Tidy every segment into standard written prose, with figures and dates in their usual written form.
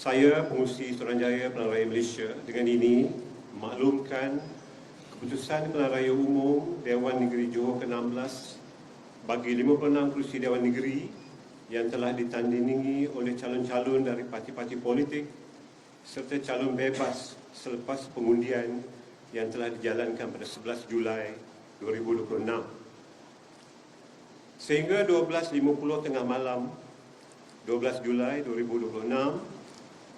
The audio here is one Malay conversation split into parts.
Saya, Pengurusi Suruhanjaya Pilihan Raya Malaysia, dengan ini maklumkan keputusan Pilihan Raya Umum Dewan Negeri Johor ke-16 bagi 56 kerusi Dewan Negeri yang telah ditandingi oleh calon-calon dari parti-parti politik serta calon bebas selepas pengundian yang telah dijalankan pada 11 Julai 2026. Sehingga 12.50 tengah malam 12 Julai 2026,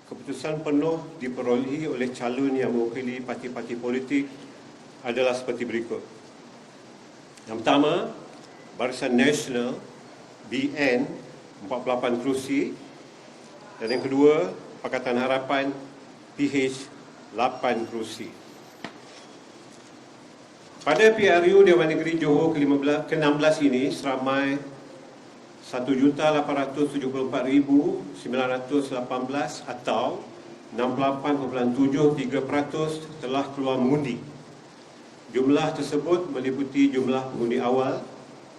keputusan penuh diperolehi oleh calon yang mewakili parti-parti politik adalah seperti berikut. Yang pertama, Barisan Nasional BN 48 kerusi, dan yang kedua, Pakatan Harapan PH 8 kerusi. Pada PRU Dewan Negeri Johor ke-16 ini, seramai 1,874,918 atau 68.73% telah keluar mengundi. Jumlah tersebut meliputi jumlah pengundi awal,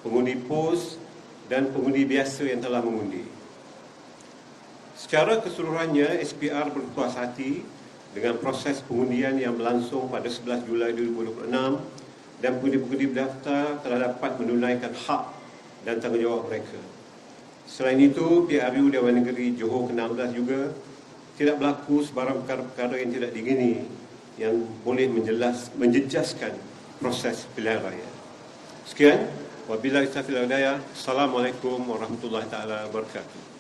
pengundi pos dan pengundi biasa yang telah mengundi. Secara keseluruhannya, SPR berpuas hati dengan proses pengundian yang berlangsung pada 11 Julai 2026 dan pengundi-pengundi berdaftar telah dapat menunaikan hak dan tanggungjawab mereka. Selain itu, PRU Dewan Negeri Johor ke-16 juga tidak berlaku sebarang perkara-perkara yang tidak diingini yang boleh menjejaskan proses pilihan raya. Sekian, wabillahi taufiq wal hidayah. Assalamualaikum warahmatullahi taala wabarakatuh.